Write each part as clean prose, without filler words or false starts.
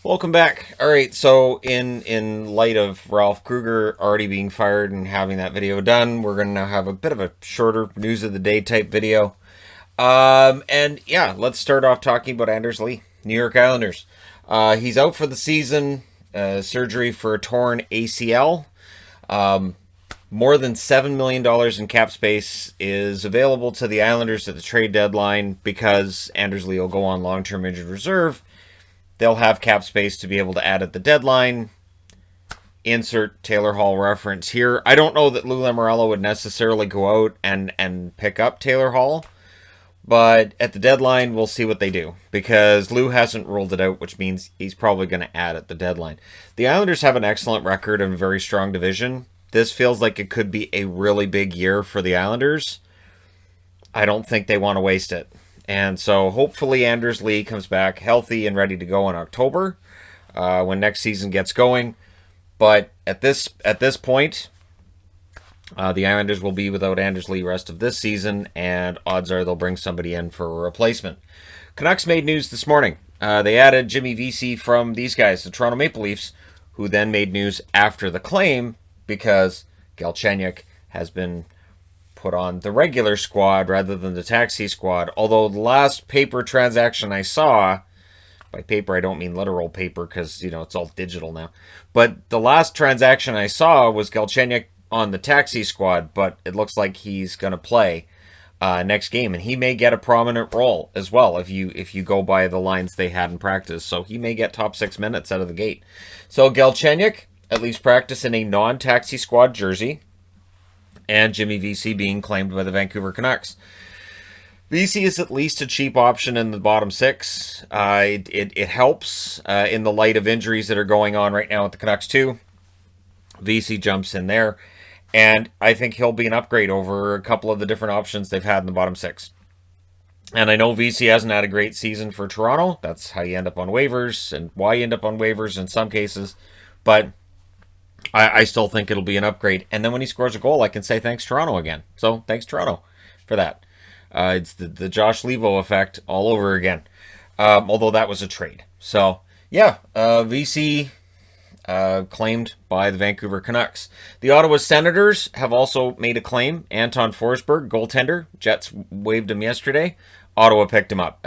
Welcome back. All right, so in light of Ralph Kruger already being fired and having that video done, we're going to now have a bit of a shorter news of the day type video. And yeah, let's start off talking about Anders Lee, New York Islanders. He's out for the season, surgery for a torn ACL. More than $7 million in cap space is available to the Islanders at the trade deadline because Anders Lee will go on long-term injured reserve. They'll have cap space to be able to add at the deadline. Insert Taylor Hall reference here. I don't know that Lou Lamoriello would necessarily go out and pick up Taylor Hall, but at the deadline, we'll see what they do because Lou hasn't ruled it out, which means he's probably going to add at the deadline. The Islanders have an excellent record and a very strong division. This feels like it could be a really big year for the Islanders. I don't think they want to waste it. And so hopefully Anders Lee comes back healthy and ready to go in October when next season gets going. But at this point, the Islanders will be without Anders Lee rest of this season, and odds are they'll bring somebody in for a replacement. Canucks made news this morning. They added Jimmy Vesey from these guys, the Toronto Maple Leafs, who then made news after the claim because Galchenyuk has been put on the regular squad rather than the taxi squad. Although the last paper transaction I saw, by paper I don't mean literal paper because, it's all digital now. But the last transaction I saw was Galchenyuk on the taxi squad, but it looks like he's going to play next game. And he may get a prominent role as well if you go by the lines they had in practice. So he may get top 6 minutes out of the gate. So Galchenyuk at least practice in a non-taxi squad jersey, and Jimmy Vesey being claimed by the Vancouver Canucks. Vesey is at least a cheap option in the bottom six. It helps in the light of injuries that are going on right now with the Canucks too. Vesey jumps in there, and I think he'll be an upgrade over a couple of the different options they've had in the bottom six. And I know Vesey hasn't had a great season for Toronto. That's how you end up on waivers and why you end up on waivers in some cases. But I still think it'll be an upgrade. And then when he scores a goal, I can say thanks Toronto again. So thanks Toronto for that. It's the Josh Levo effect all over again. Although that was a trade. So yeah, VC claimed by the Vancouver Canucks. The Ottawa Senators have also made a claim. Anton Forsberg, goaltender. Jets waived him yesterday. Ottawa picked him up.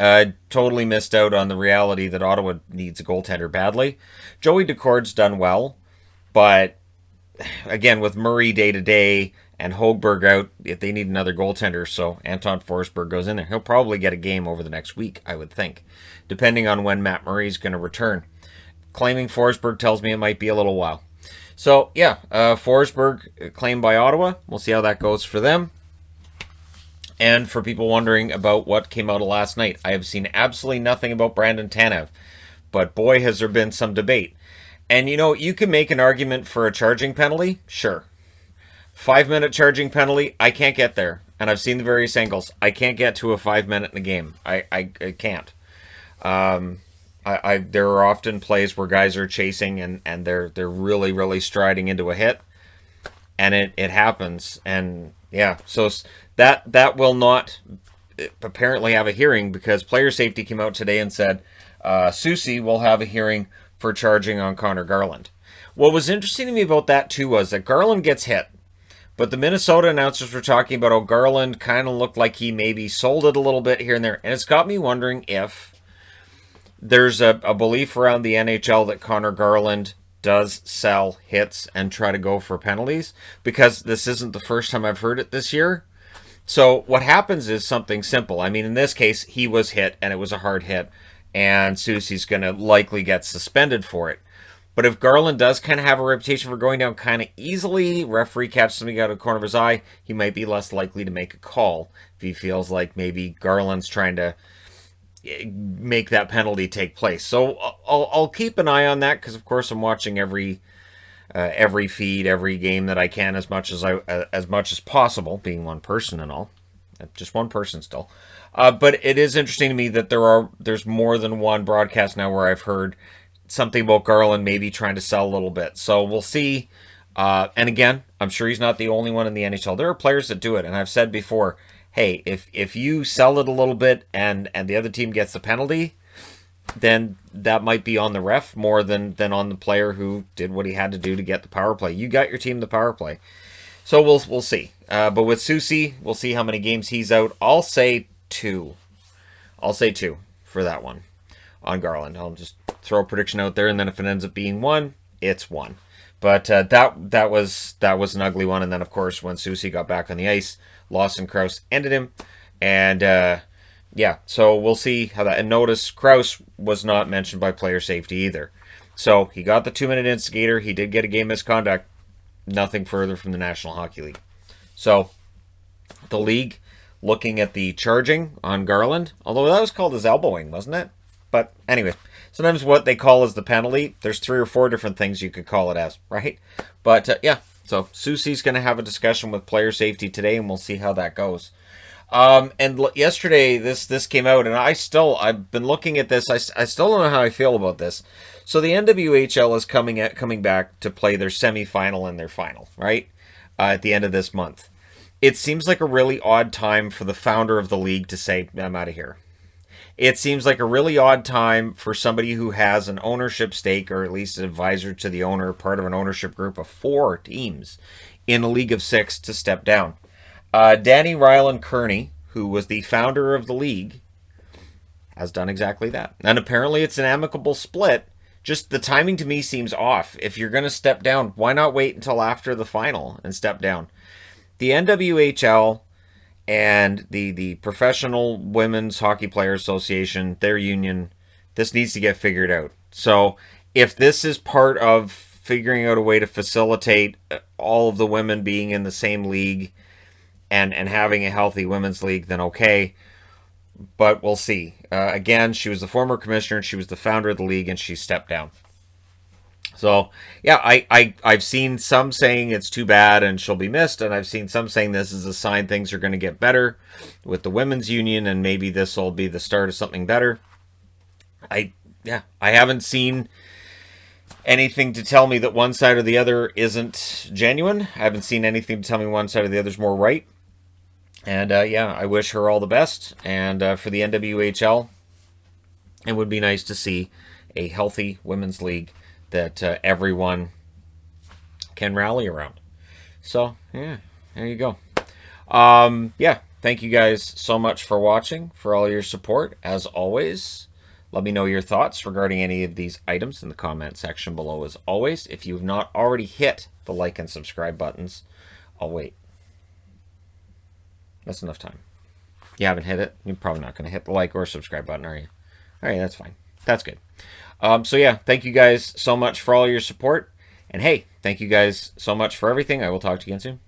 Totally missed out on the reality that Ottawa needs a goaltender badly. Joey Decord's done well. But again, with Murray day-to-day and Hogberg out, they need another goaltender, so Anton Forsberg goes in there. He'll probably get a game over the next week, I would think, depending on when Matt Murray's going to return. Claiming Forsberg tells me it might be a little while. So, yeah, Forsberg claimed by Ottawa. We'll see how that goes for them. And for people wondering about what came out of last night, I have seen absolutely nothing about Brandon Tanev, but boy, has there been some debate. And, you can make an argument for a charging penalty. Sure. 5-minute charging penalty, I can't get there. And I've seen the various angles. I can't get to a 5-minute in a game. I can't. There are often plays where guys are chasing and they're really, really striding into a hit. And it happens. And, yeah, so that will not apparently have a hearing because player safety came out today and said Susie will have a hearing for charging on Connor Garland. What was interesting to me about that too was that Garland gets hit, but the Minnesota announcers were talking about how Garland kind of looked like he maybe sold it a little bit here and there, and it's got me wondering if there's a belief around the NHL that Connor Garland does sell hits and try to go for penalties, because this isn't the first time I've heard it this year. So what happens is something simple. I mean, in this case, he was hit and it was a hard hit, and Susie's going to likely get suspended for it. But if Garland does kind of have a reputation for going down kind of easily, referee catches something out of the corner of his eye, he might be less likely to make a call if he feels like maybe Garland's trying to make that penalty take place. So I'll keep an eye on that because, of course, I'm watching every feed, every game that I can as much as possible, being one person and all. Just one person still. But it is interesting to me that there's more than one broadcast now where I've heard something about Garland maybe trying to sell a little bit. So we'll see. And again, I'm sure he's not the only one in the NHL. There are players that do it. And I've said before, hey, if you sell it a little bit and the other team gets the penalty, then that might be on the ref more than on the player who did what he had to do to get the power play. You got your team the power play. So we'll see. But with Soucy, we'll see how many games he's out. I'll say 2. I'll say 2 for that one on Garland. I'll just throw a prediction out there, and then if it ends up being 1, it's 1. But that was an ugly one. And then, of course, when Soucy got back on the ice, Lawson Krause ended him. And, yeah, so we'll see how that... And notice, Krause was not mentioned by player safety either. So he got the 2-minute instigator. He did get a game misconduct. Nothing further from the National Hockey League. So, the league looking at the charging on Garland, although that was called as elbowing, wasn't it? But anyway, sometimes what they call as the penalty, there's 3 or 4 different things you could call it as, right? But yeah, so Soucy's going to have a discussion with player safety today, and we'll see how that goes. And yesterday this came out, and I've been looking at this. I still don't know how I feel about this. So the NWHL is coming back to play their semifinal and their final, right? At the end of this month. It seems like a really odd time for the founder of the league to say, I'm out of here. It seems like a really odd time for somebody who has an ownership stake, or at least an advisor to the owner, part of an ownership group of 4 teams in a league of 6, to step down. Danny Ryland Kearney, who was the founder of the league, has done exactly that. And apparently it's an amicable split. Just the timing to me seems off. If you're going to step down, why not wait until after the final and step down? The NWHL and the Professional Women's Hockey Players Association, their union, this needs to get figured out. So if this is part of figuring out a way to facilitate all of the women being in the same league and having a healthy women's league, then okay. But we'll see. Again, she was the former commissioner, she was the founder of the league, and she stepped down. So, yeah, I've seen some saying it's too bad and she'll be missed, and I've seen some saying this is a sign things are going to get better with the women's union, and maybe this will be the start of something better. I haven't seen anything to tell me that one side or the other isn't genuine. I haven't seen anything to tell me one side or the other's more right. And, yeah, I wish her all the best. And for the NWHL, it would be nice to see a healthy women's league that everyone can rally around. So, yeah, there you go. Yeah, thank you guys so much for watching, for all your support. As always, let me know your thoughts regarding any of these items in the comment section below. As always, if you've not already hit the like and subscribe buttons, I'll wait. That's enough time. You haven't hit it, you're probably not going to hit the like or subscribe button, are you? All right, that's fine. That's good. So yeah, thank you guys so much for all your support. And hey, thank you guys so much for everything. I will talk to you again soon.